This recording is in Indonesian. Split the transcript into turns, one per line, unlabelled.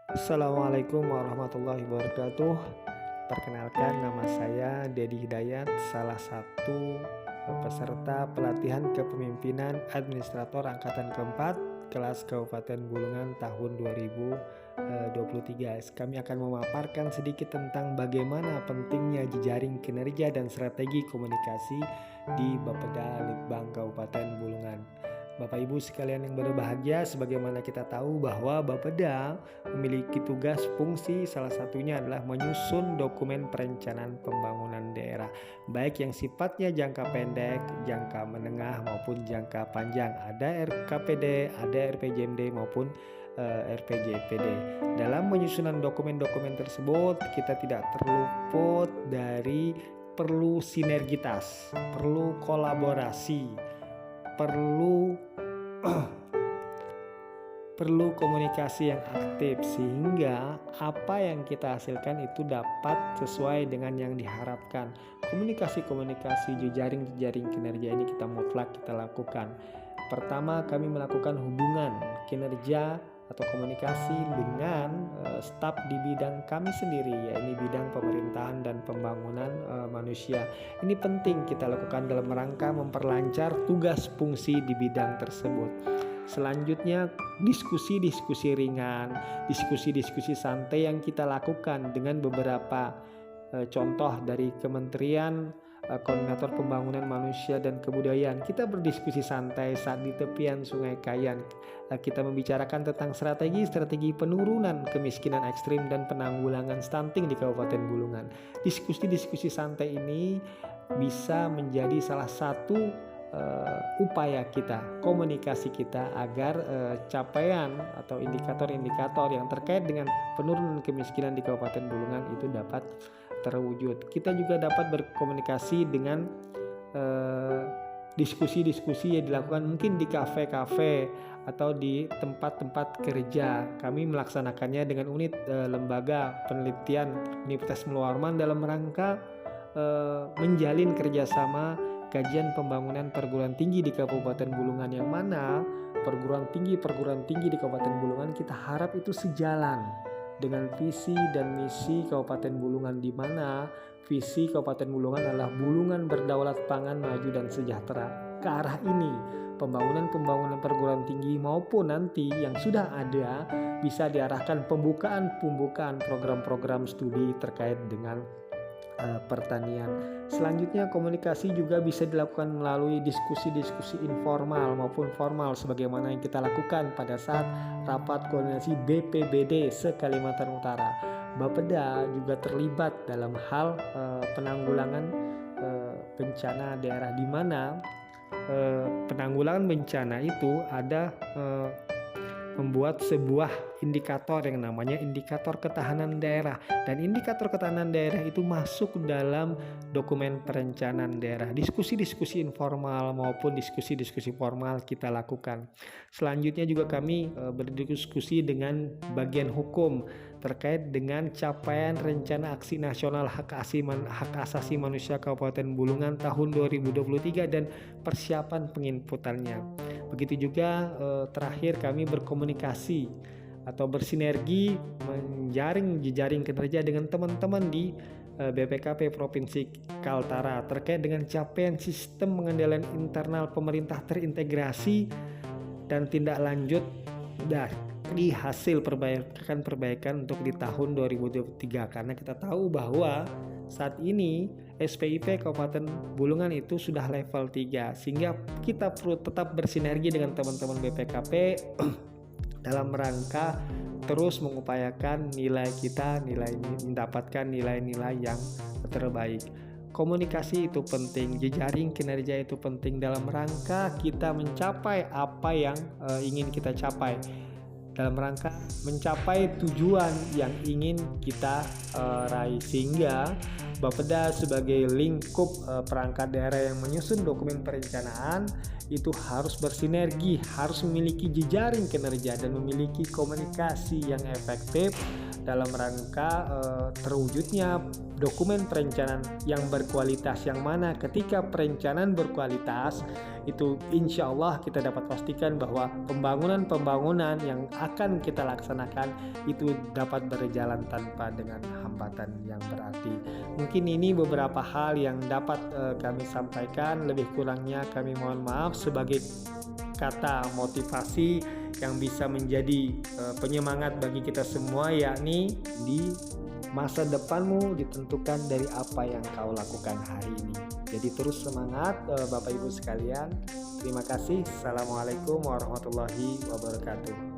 Assalamualaikum warahmatullahi wabarakatuh. Perkenalkan, nama saya Dedi Hidayat, salah satu peserta pelatihan kepemimpinan administrator angkatan keempat kelas Kabupaten Bulungan tahun 2023. Kami akan memaparkan sedikit tentang bagaimana pentingnya jejaring kinerja dan strategi komunikasi di Bapeda Litbang Kabupaten Bulungan. Bapak Ibu sekalian yang berbahagia, sebagaimana kita tahu bahwa Bapeda memiliki tugas fungsi, salah satunya adalah menyusun dokumen perencanaan pembangunan daerah, baik yang sifatnya jangka pendek, jangka menengah maupun jangka panjang. Ada RKPD, ada RPJMD maupun RPJPD. Dalam menyusunan dokumen-dokumen tersebut, kita tidak terluput dari perlu sinergitas, perlu kolaborasi, perlu komunikasi yang aktif, sehingga apa yang kita hasilkan itu dapat sesuai dengan yang diharapkan. Komunikasi jejaring kinerja ini kita mutlak kita lakukan. Pertama, kami melakukan hubungan kinerja atau komunikasi dengan staf di bidang kami sendiri, yaitu bidang pemerintahan dan pembangunan manusia. Ini penting kita lakukan dalam rangka memperlancar tugas fungsi di bidang tersebut. Selanjutnya, diskusi ringan, diskusi santai yang kita lakukan dengan beberapa contoh dari Kementerian Koordinator Pembangunan Manusia dan Kebudayaan. Kita berdiskusi santai saat di tepian Sungai Kayan. Kita membicarakan tentang strategi penurunan kemiskinan ekstrim dan penanggulangan stunting di Kabupaten Bulungan. Diskusi santai ini bisa menjadi salah satu upaya kita, komunikasi kita agar capaian atau indikator-indikator yang terkait dengan penurunan kemiskinan di Kabupaten Bulungan itu dapat terwujud. Kita juga dapat berkomunikasi dengan diskusi-diskusi yang dilakukan mungkin di kafe-kafe atau di tempat-tempat kerja. Kami melaksanakannya dengan unit lembaga penelitian Universitas Mularman dalam rangka menjalin kerjasama kajian pembangunan perguruan tinggi di Kabupaten Bulungan, yang mana perguruan tinggi di Kabupaten Bulungan kita harap itu sejalan dengan visi dan misi Kabupaten Bulungan, di mana visi Kabupaten Bulungan adalah Bulungan berdaulat pangan, maju dan sejahtera. Ke arah ini, pembangunan perguruan tinggi maupun nanti yang sudah ada bisa diarahkan pembukaan program-program studi terkait dengan pertanian. Selanjutnya, komunikasi juga bisa dilakukan melalui diskusi informal maupun formal, sebagaimana yang kita lakukan pada saat rapat koordinasi BPBD se-Kalimantan Utara. Bapeda juga terlibat dalam hal penanggulangan bencana daerah, di mana penanggulangan bencana itu ada membuat sebuah indikator yang namanya indikator ketahanan daerah, dan indikator ketahanan daerah itu masuk dalam dokumen perencanaan daerah. Diskusi informal maupun diskusi formal kita lakukan. Selanjutnya juga kami berdiskusi dengan bagian hukum terkait dengan capaian rencana aksi nasional hak asasi manusia Kabupaten Bulungan tahun 2023 dan persiapan penginputannya. Begitu juga terakhir kami berkomunikasi atau bersinergi menjaring jejaring kinerja dengan teman-teman di BPKP Provinsi Kaltara terkait dengan capaian sistem pengendalian internal pemerintah terintegrasi dan tindak lanjut dari hasil perbaikan untuk di tahun 2023, karena kita tahu bahwa saat ini SPIP Kabupaten Bulungan itu sudah level 3, sehingga kita perlu tetap bersinergi dengan teman-teman BPKP dalam rangka terus mengupayakan mendapatkan nilai-nilai yang terbaik. Komunikasi itu penting, jejaring kinerja itu penting dalam rangka kita mencapai apa yang ingin kita capai, dalam rangka mencapai tujuan yang ingin kita raih, sehingga Bapeda sebagai lingkup perangkat daerah yang menyusun dokumen perencanaan itu harus bersinergi, harus memiliki jejaring kinerja dan memiliki komunikasi yang efektif dalam rangka terwujudnya dokumen perencanaan yang berkualitas, yang mana ketika perencanaan berkualitas itu insya Allah kita dapat pastikan bahwa pembangunan yang akan kita laksanakan itu dapat berjalan tanpa dengan hambatan yang berarti. Mungkin ini beberapa hal yang dapat kami sampaikan, lebih kurangnya kami mohon maaf. Sebagai kata motivasi yang bisa menjadi penyemangat bagi kita semua, yakni di masa depanmu ditentukan dari apa yang kau lakukan hari ini. Jadi terus semangat Bapak Ibu sekalian. Terima kasih. Assalamualaikum warahmatullahi wabarakatuh.